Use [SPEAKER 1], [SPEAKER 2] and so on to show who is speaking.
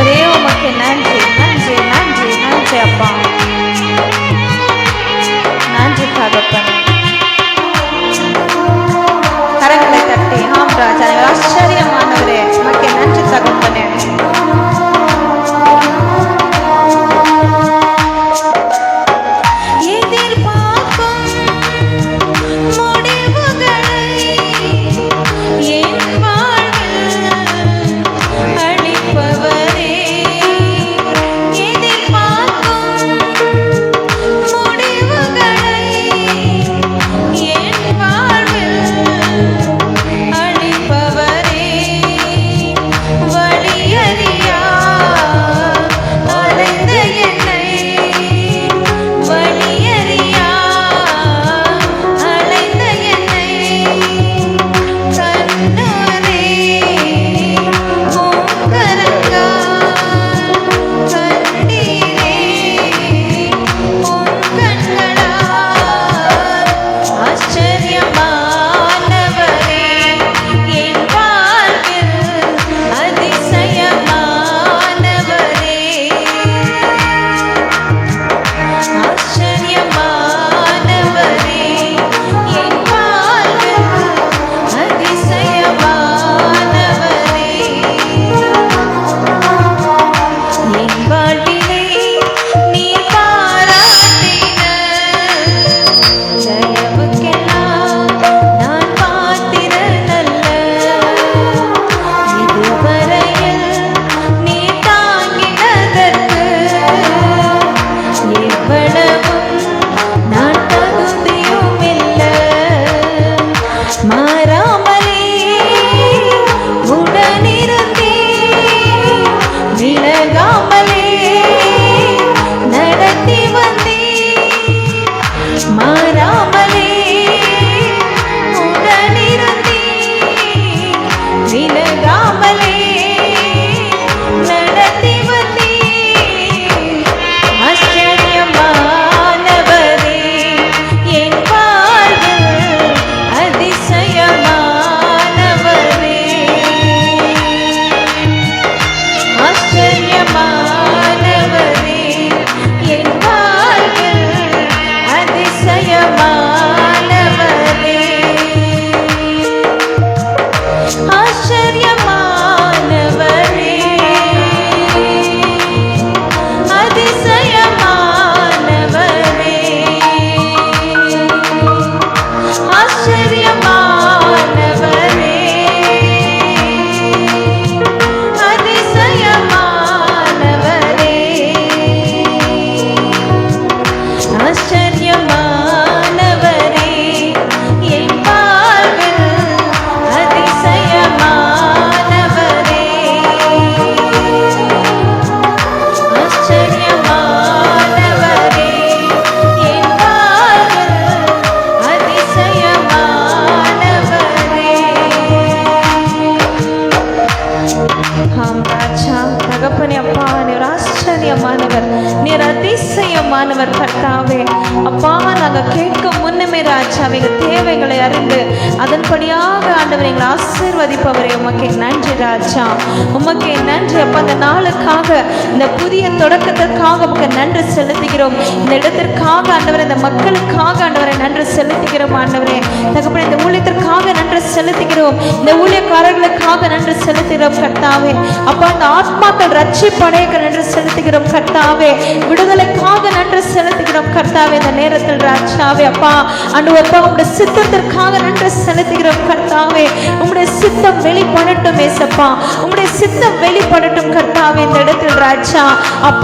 [SPEAKER 1] ஆண்டவரே உமக்கு நன்றி நன்றி நன்றி நன்றி அப்பா, நன்றி தகப்பனே. கரங்களை தட்டி ஆம் ராஜா, ஆச்சரியமானவரே உமக்கு நன்றி தகப்பனே. நீர் அதிசயமானவர் கர்த்தாவே. அப்பா, நாங்கள் கேட்க முன்னமே ராஜா எங்கள் தேவைகளை அறிந்து அதன்படியாக ஆண்டவர் எங்களை ஆசீர்வதிப்பவரே உமக்கு நன்றி ராஜா, உமக்கு நன்றி அப்பா. அந்த நாளுக்காக, இந்த புதிய தொடக்கத்திற்காக உமக்கு நன்றி செலுத்துகிறோம். இந்த இடத்திற்காக ஆண்டவரை, இந்த மக்களுக்காக ஆண்டவரை நன்றி செலுத்துகிறோம் ஆண்டவரே. தகப்பனே, இந்த ஊழியத்திற்காக நன்றி செலுத்துகிறோம். இந்த ஊழியக்காரர்களுக்காக நன்றி செலுத்துகிறோம் கர்த்தாவே. அப்பா, அந்த ஆத்மாக்கள் ரட்சிப்படைய நன்றி செலுத்துகிறோம் கர்த்தாவே. விடுதலைக்காக நன்றி செலுத்துகிறோம் கர்த்தாவே. இந்த நேரத்தில் ராஜாவே அப்பா, அப்பா உங்களுடைய சித்தத்திற்காக நன்றி செலுத்துகிறோம் கர்த்தாவே. உங்களுடைய சித்தம் வெளிப்படட்டும் ஏசப்பா, உங்களுடைய சித்தம் வெளிப்படட்டும் கர்த்தாவே இந்த இடத்தில் ராஜா அப்பா.